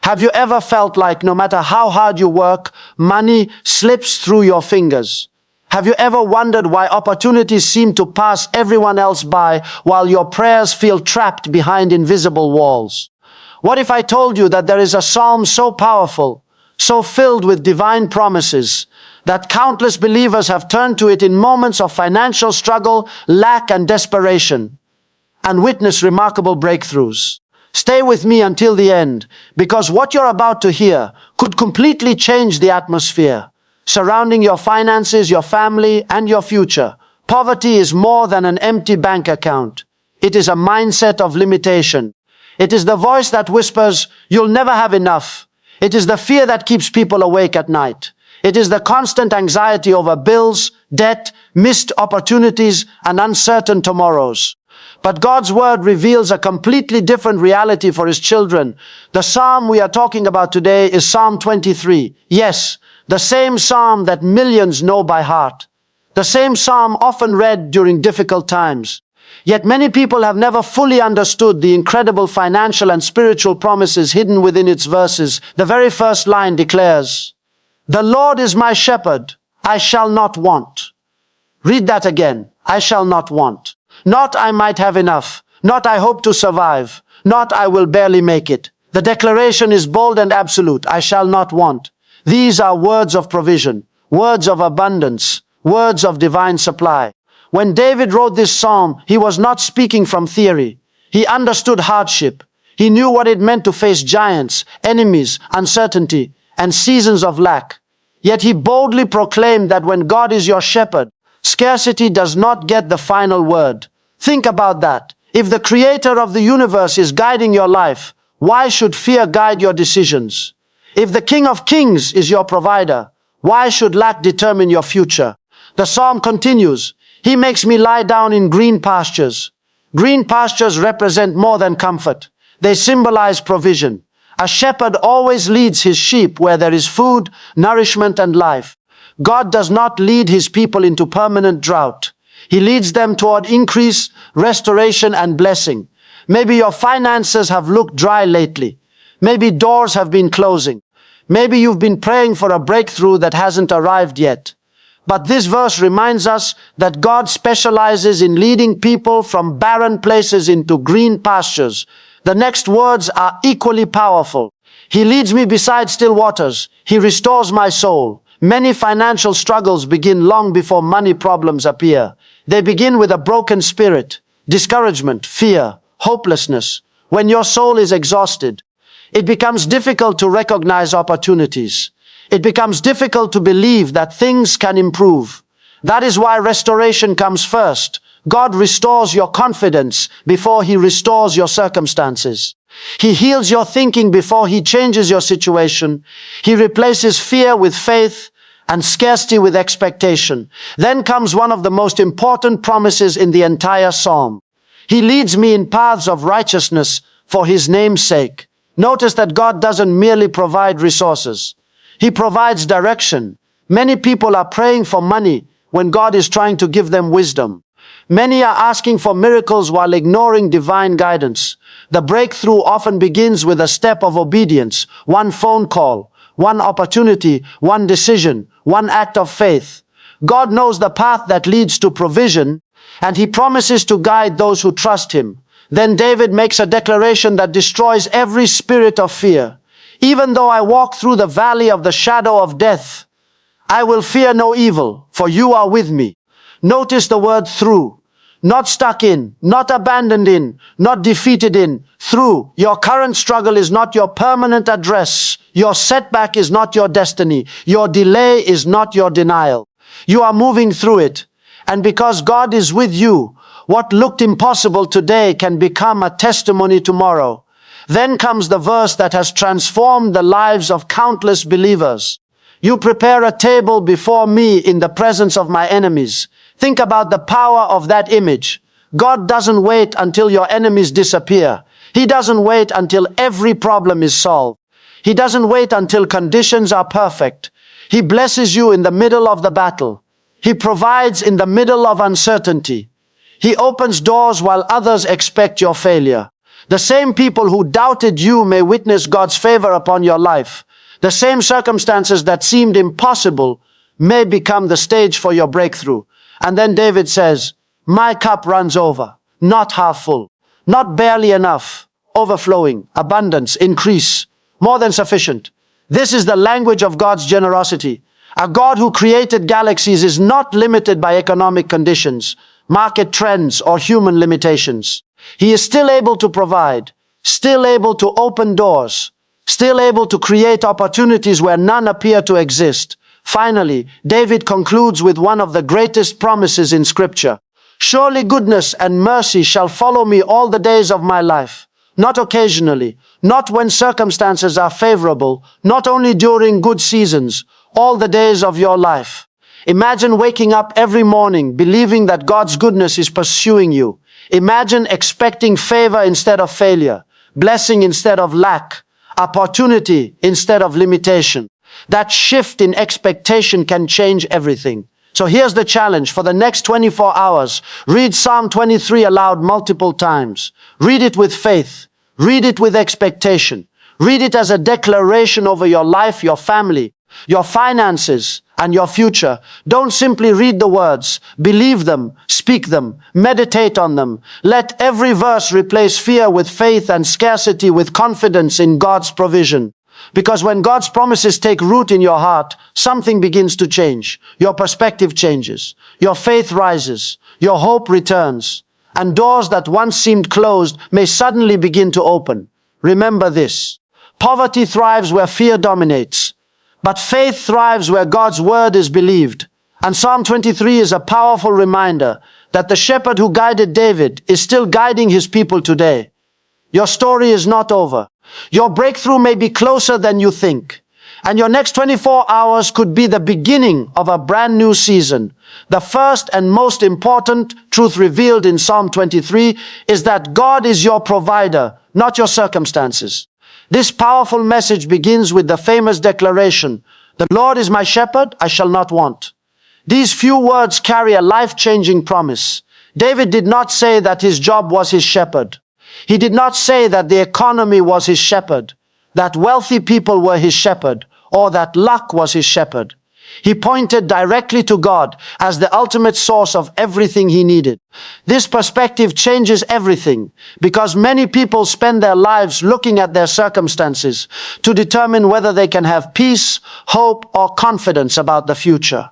Have you ever felt like no matter how hard you work, money slips through your fingers? Have you ever wondered why opportunities seem to pass everyone else by while your prayers feel trapped behind invisible walls? What if I told you that there is a psalm so powerful, so filled with divine promises, that countless believers have turned to it in moments of financial struggle, lack, and desperation, and witnessed remarkable breakthroughs? Stay with me until the end, because what you're about to hear could completely change the atmosphere surrounding your finances, your family, and your future. Poverty is more than an empty bank account. It is a mindset of limitation. It is the voice that whispers, "You'll never have enough." It is the fear that keeps people awake at night. It is the constant anxiety over bills, debt, missed opportunities, and uncertain tomorrows. But God's word reveals a completely different reality for his children. The psalm we are talking about today is Psalm 23. Yes, the same psalm that millions know by heart. The same psalm often read during difficult times. Yet many people have never fully understood the incredible financial and spiritual promises hidden within its verses. The very first line declares, "The Lord is my shepherd, I shall not want." Read that again. I shall not want. Not I might have enough. Not I hope to survive. Not I will barely make it. The declaration is bold and absolute. I shall not want. These are words of provision, words of abundance, words of divine supply. When David wrote this psalm, he was not speaking from theory. He understood hardship. He knew what it meant to face giants, enemies, uncertainty, and seasons of lack. Yet he boldly proclaimed that when God is your shepherd, scarcity does not get the final word. Think about that. If the creator of the universe is guiding your life, why should fear guide your decisions? If the King of Kings is your provider, why should lack determine your future? The psalm continues, "He makes me lie down in green pastures." Green pastures represent more than comfort. They symbolize provision. A shepherd always leads his sheep where there is food, nourishment, and life. God does not lead his people into permanent drought. He leads them toward increase, restoration, and blessing. Maybe your finances have looked dry lately. Maybe doors have been closing. Maybe you've been praying for a breakthrough that hasn't arrived yet. But this verse reminds us that God specializes in leading people from barren places into green pastures. The next words are equally powerful. He leads me beside still waters. He restores my soul. Many financial struggles begin long before money problems appear. They begin with a broken spirit, discouragement, fear, hopelessness. When your soul is exhausted, it becomes difficult to recognize opportunities. It becomes difficult to believe that things can improve. That is why restoration comes first. God restores your confidence before he restores your circumstances. He heals your thinking before he changes your situation. He replaces fear with faith and scarcity with expectation. Then comes one of the most important promises in the entire psalm. He leads me in paths of righteousness for his name's sake. Notice that God doesn't merely provide resources. He provides direction. Many people are praying for money when God is trying to give them wisdom. Many are asking for miracles while ignoring divine guidance. The breakthrough often begins with a step of obedience, one phone call, one opportunity, one decision, one act of faith. God knows the path that leads to provision, and he promises to guide those who trust him. Then David makes a declaration that destroys every spirit of fear. Even though I walk through the valley of the shadow of death, I will fear no evil, for you are with me. Notice the word through. Not stuck in, not abandoned in, not defeated in. Through. Your current struggle is not your permanent address. Your setback is not your destiny. Your delay is not your denial. You are moving through it. And because God is with you, what looked impossible today can become a testimony tomorrow. Then comes the verse that has transformed the lives of countless believers. You prepare a table before me in the presence of my enemies. Think about the power of that image. God doesn't wait until your enemies disappear. He doesn't wait until every problem is solved. He doesn't wait until conditions are perfect. He blesses you in the middle of the battle. He provides in the middle of uncertainty. He opens doors while others expect your failure. The same people who doubted you may witness God's favor upon your life. The same circumstances that seemed impossible may become the stage for your breakthrough. And then David says, my cup runs over, not half full, not barely enough, overflowing, abundance, increase, more than sufficient. This is the language of God's generosity. A God who created galaxies is not limited by economic conditions, market trends, or human limitations. He is still able to provide, still able to open doors, still able to create opportunities where none appear to exist. Finally, David concludes with one of the greatest promises in Scripture. Surely goodness and mercy shall follow me all the days of my life. Not occasionally, not when circumstances are favorable, not only during good seasons, all the days of your life. Imagine waking up every morning believing that God's goodness is pursuing you. Imagine expecting favor instead of failure, blessing instead of lack, opportunity instead of limitation. That shift in expectation can change everything. So here's the challenge. For the next 24 hours, read Psalm 23 aloud multiple times. Read it with faith. Read it with expectation. Read it as a declaration over your life, your family, your finances, and your future. Don't simply read the words. Believe them, speak them, meditate on them. Let every verse replace fear with faith and scarcity with confidence in God's provision. Because when God's promises take root in your heart, something begins to change. Your perspective changes. Your faith rises. Your hope returns. And doors that once seemed closed may suddenly begin to open. Remember this. Poverty thrives where fear dominates. But faith thrives where God's word is believed. And Psalm 23 is a powerful reminder that the shepherd who guided David is still guiding his people today. Your story is not over. Your breakthrough may be closer than you think. And your next 24 hours could be the beginning of a brand new season. The first and most important truth revealed in Psalm 23 is that God is your provider, not your circumstances. This powerful message begins with the famous declaration, "The Lord is my shepherd, I shall not want." These few words carry a life-changing promise. David did not say that his job was his shepherd. He did not say that the economy was his shepherd, that wealthy people were his shepherd, or that luck was his shepherd. He pointed directly to God as the ultimate source of everything he needed. This perspective changes everything, because many people spend their lives looking at their circumstances to determine whether they can have peace, hope, or confidence about the future.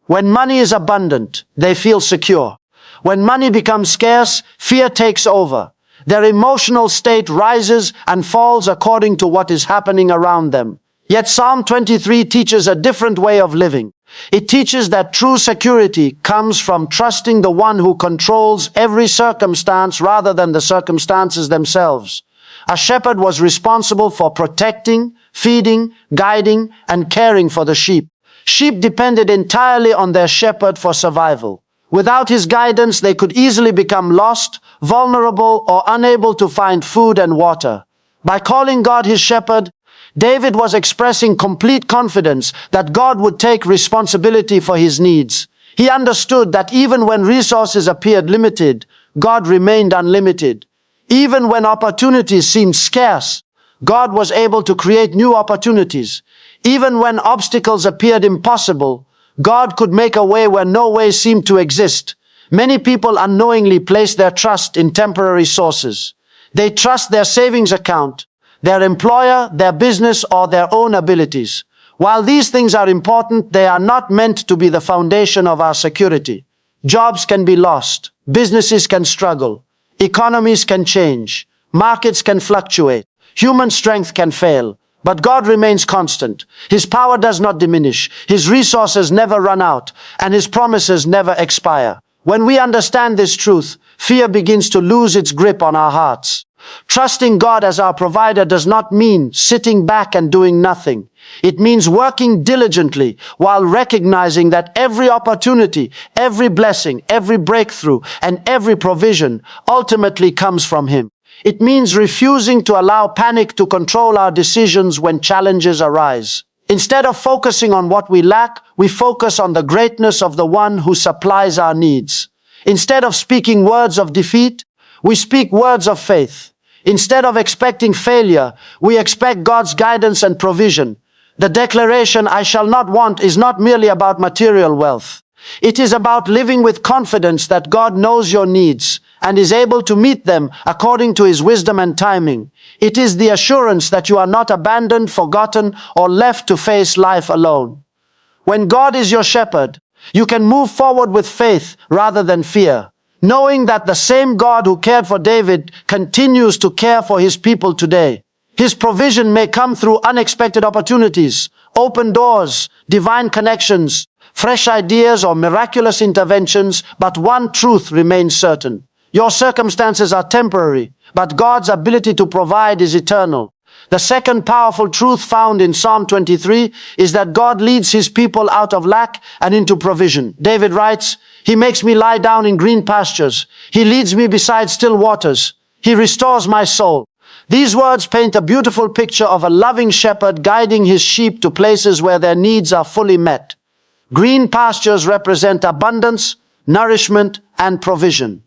When money is abundant, they feel secure. When money becomes scarce, fear takes over. Their emotional state rises and falls according to what is happening around them. Yet Psalm 23 teaches a different way of living. It teaches that true security comes from trusting the one who controls every circumstance rather than the circumstances themselves. A shepherd was responsible for protecting, feeding, guiding, and caring for the sheep. Sheep depended entirely on their shepherd for survival. Without his guidance, they could easily become lost, vulnerable, or unable to find food and water. By calling God his shepherd, David was expressing complete confidence that God would take responsibility for his needs. He understood that even when resources appeared limited, God remained unlimited. Even when opportunities seemed scarce, God was able to create new opportunities. Even when obstacles appeared impossible, God could make a way where no way seemed to exist. Many people unknowingly place their trust in temporary sources. They trust their savings account, their employer, their business, or their own abilities. While these things are important, they are not meant to be the foundation of our security. Jobs can be lost. Businesses can struggle. Economies can change. Markets can fluctuate. Human strength can fail. But God remains constant. His power does not diminish. His resources never run out, and his promises never expire. When we understand this truth, fear begins to lose its grip on our hearts. Trusting God as our provider does not mean sitting back and doing nothing. It means working diligently while recognizing that every opportunity, every blessing, every breakthrough, and every provision ultimately comes from him. It means refusing to allow panic to control our decisions when challenges arise. Instead of focusing on what we lack, we focus on the greatness of the one who supplies our needs. Instead of speaking words of defeat, we speak words of faith. Instead of expecting failure, we expect God's guidance and provision. The declaration, "I shall not want," is not merely about material wealth. It is about living with confidence that God knows your needs and is able to meet them according to His wisdom and timing. It is the assurance that you are not abandoned, forgotten, or left to face life alone. When God is your shepherd, you can move forward with faith rather than fear, knowing that the same God who cared for David continues to care for His people today. His provision may come through unexpected opportunities, open doors, divine connections, fresh ideas, or miraculous interventions, but one truth remains certain. Your circumstances are temporary, but God's ability to provide is eternal. The second powerful truth found in Psalm 23 is that God leads His people out of lack and into provision. David writes, "He makes me lie down in green pastures. He leads me beside still waters. He restores my soul." These words paint a beautiful picture of a loving shepherd guiding his sheep to places where their needs are fully met. Green pastures represent abundance, nourishment, and provision.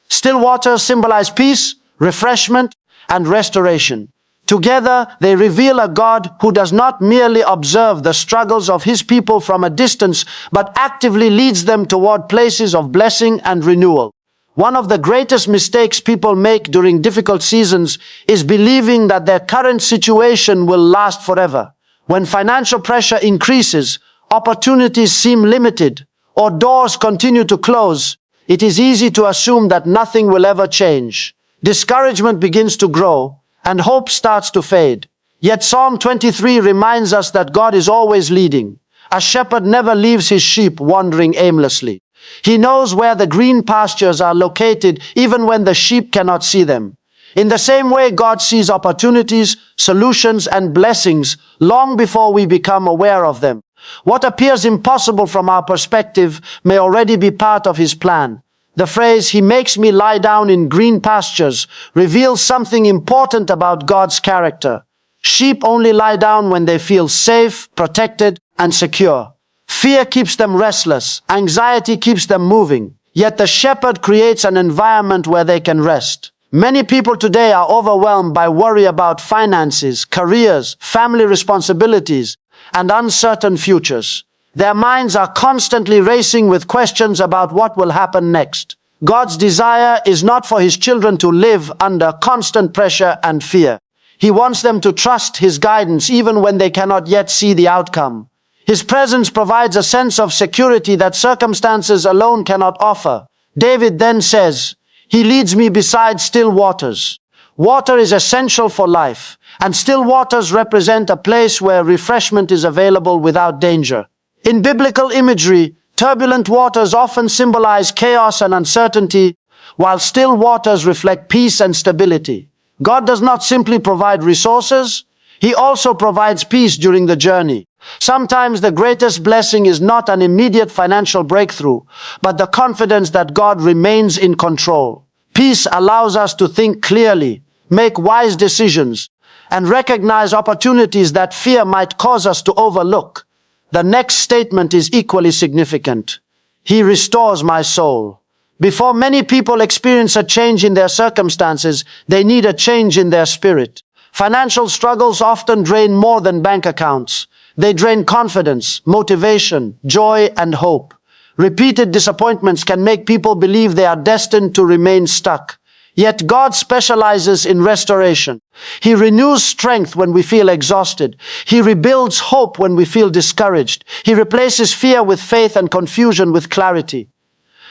Still waters symbolize peace, refreshment, and restoration. Together, they reveal a God who does not merely observe the struggles of His people from a distance, but actively leads them toward places of blessing and renewal. One of the greatest mistakes people make during difficult seasons is believing that their current situation will last forever. When financial pressure increases, opportunities seem limited, or doors continue to close, it is easy to assume that nothing will ever change. Discouragement begins to grow, and hope starts to fade. Yet Psalm 23 reminds us that God is always leading. A shepherd never leaves his sheep wandering aimlessly. He knows where the green pastures are located even when the sheep cannot see them. In the same way, God sees opportunities, solutions, and blessings long before we become aware of them. What appears impossible from our perspective may already be part of His plan. The phrase, "He makes me lie down in green pastures," reveals something important about God's character. Sheep only lie down when they feel safe, protected, and secure. Fear keeps them restless. Anxiety keeps them moving. Yet the shepherd creates an environment where they can rest. Many people today are overwhelmed by worry about finances, careers, family responsibilities, and uncertain futures. Their minds are constantly racing with questions about what will happen next. God's desire is not for His children to live under constant pressure and fear. He wants them to trust His guidance even when they cannot yet see the outcome. His presence provides a sense of security that circumstances alone cannot offer. David then says, "He leads me beside still waters." Water is essential for life, and still waters represent a place where refreshment is available without danger. In biblical imagery, turbulent waters often symbolize chaos and uncertainty, while still waters reflect peace and stability. God does not simply provide resources, He also provides peace during the journey. Sometimes the greatest blessing is not an immediate financial breakthrough, but the confidence that God remains in control. Peace allows us to think clearly, make wise decisions, and recognize opportunities that fear might cause us to overlook. The next statement is equally significant. "He restores my soul." Before many people experience a change in their circumstances, they need a change in their spirit. Financial struggles often drain more than bank accounts. They drain confidence, motivation, joy, and hope. Repeated disappointments can make people believe they are destined to remain stuck. Yet God specializes in restoration. He renews strength when we feel exhausted. He rebuilds hope when we feel discouraged. He replaces fear with faith and confusion with clarity.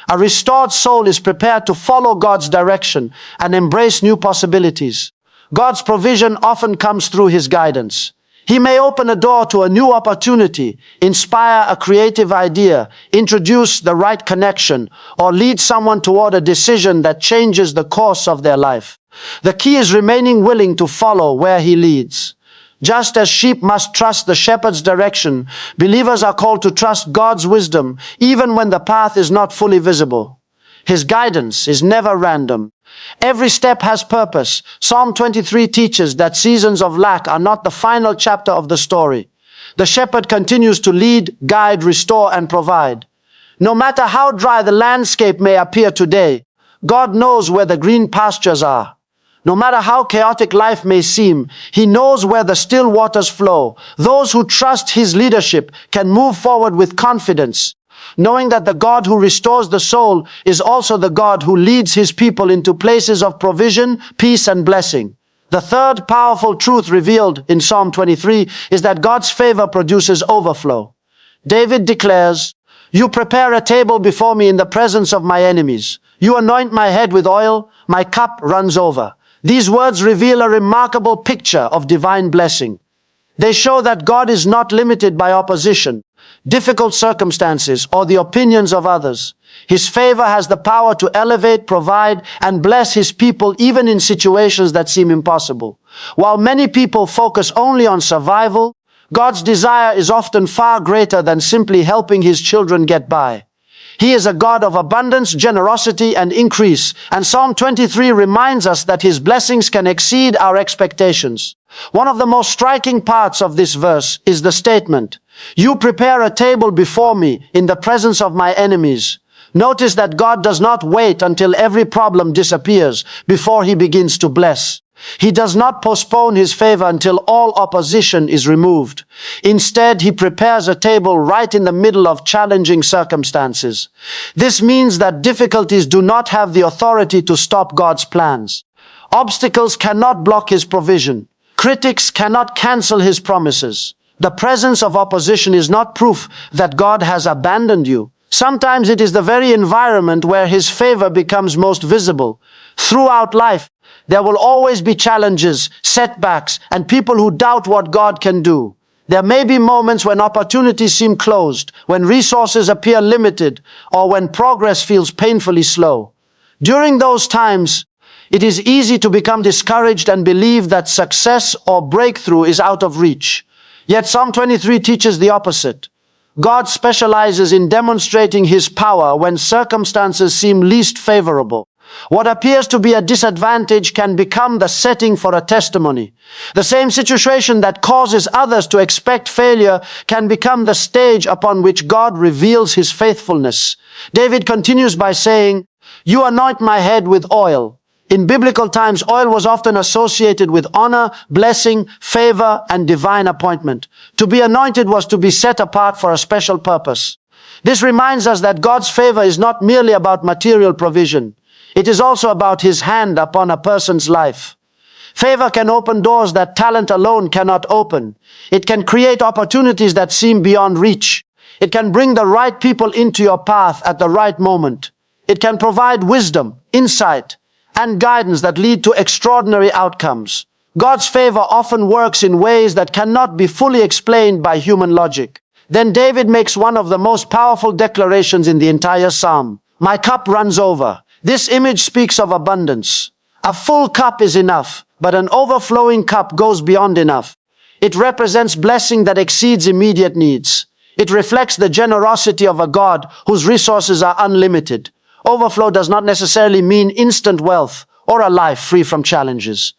A restored soul is prepared to follow God's direction and embrace new possibilities. God's provision often comes through His guidance. He may open a door to a new opportunity, inspire a creative idea, introduce the right connection, or lead someone toward a decision that changes the course of their life. The key is remaining willing to follow where He leads. Just as sheep must trust the shepherd's direction, believers are called to trust God's wisdom even when the path is not fully visible. His guidance is never random. Every step has purpose. Psalm 23 teaches that seasons of lack are not the final chapter of the story. The shepherd continues to lead, guide, restore, and provide. No matter how dry the landscape may appear today, God knows where the green pastures are. No matter how chaotic life may seem, He knows where the still waters flow. Those who trust His leadership can move forward with confidence, knowing that the God who restores the soul is also the God who leads His people into places of provision, peace, and blessing. The third powerful truth revealed in Psalm 23 is that God's favor produces overflow. David declares, "You prepare a table before me in the presence of my enemies. You anoint my head with oil, my cup runs over." These words reveal a remarkable picture of divine blessing. They show that God is not limited by opposition, difficult circumstances, or the opinions of others. His favor has the power to elevate, provide, and bless His people even in situations that seem impossible. While many people focus only on survival, God's desire is often far greater than simply helping His children get by. He is a God of abundance, generosity, and increase, and Psalm 23 reminds us that His blessings can exceed our expectations. One of the most striking parts of this verse is the statement, "You prepare a table before me in the presence of my enemies." Notice that God does not wait until every problem disappears before He begins to bless. He does not postpone His favor until all opposition is removed. Instead, He prepares a table right in the middle of challenging circumstances. This means that difficulties do not have the authority to stop God's plans. Obstacles cannot block His provision. Critics cannot cancel His promises. The presence of opposition is not proof that God has abandoned you. Sometimes it is the very environment where His favor becomes most visible. Throughout life, there will always be challenges, setbacks, and people who doubt what God can do. There may be moments when opportunities seem closed, when resources appear limited, or when progress feels painfully slow. During those times, it is easy to become discouraged and believe that success or breakthrough is out of reach. Yet Psalm 23 teaches the opposite. God specializes in demonstrating His power when circumstances seem least favorable. What appears to be a disadvantage can become the setting for a testimony. The same situation that causes others to expect failure can become the stage upon which God reveals His faithfulness. David continues by saying, "You anoint my head with oil." In biblical times, oil was often associated with honor, blessing, favor, and divine appointment. To be anointed was to be set apart for a special purpose. This reminds us that God's favor is not merely about material provision. It is also about His hand upon a person's life. Favor can open doors that talent alone cannot open. It can create opportunities that seem beyond reach. It can bring the right people into your path at the right moment. It can provide wisdom, insight, and guidance that lead to extraordinary outcomes. God's favor often works in ways that cannot be fully explained by human logic. Then David makes one of the most powerful declarations in the entire psalm. "My cup runs over." This image speaks of abundance. A full cup is enough, but an overflowing cup goes beyond enough. It represents blessing that exceeds immediate needs. It reflects the generosity of a God whose resources are unlimited. Overflow does not necessarily mean instant wealth or a life free from challenges.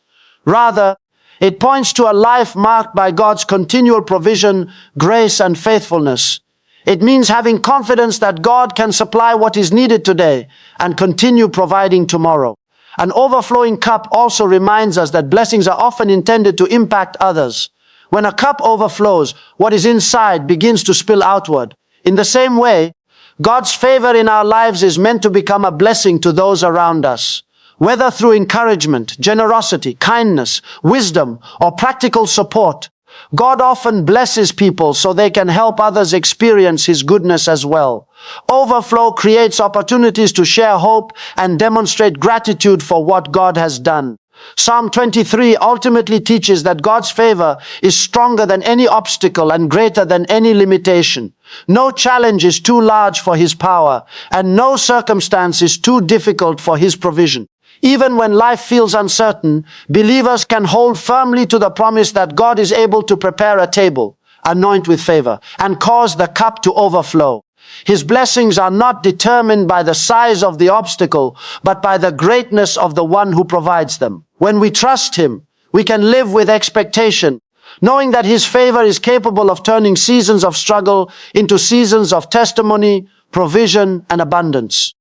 Rather, it points to a life marked by God's continual provision, grace, and faithfulness. It means having confidence that God can supply what is needed today and continue providing tomorrow. An overflowing cup also reminds us that blessings are often intended to impact others. When a cup overflows, what is inside begins to spill outward. In the same way, God's favor in our lives is meant to become a blessing to those around us. Whether through encouragement, generosity, kindness, wisdom, or practical support, God often blesses people so they can help others experience His goodness as well. Overflow creates opportunities to share hope and demonstrate gratitude for what God has done. Psalm 23 ultimately teaches that God's favor is stronger than any obstacle and greater than any limitation. No challenge is too large for His power, and no circumstance is too difficult for His provision. Even when life feels uncertain, believers can hold firmly to the promise that God is able to prepare a table, anoint with favor, and cause the cup to overflow. His blessings are not determined by the size of the obstacle, but by the greatness of the one who provides them. When we trust Him, we can live with expectation, knowing that His favor is capable of turning seasons of struggle into seasons of testimony, provision, and abundance.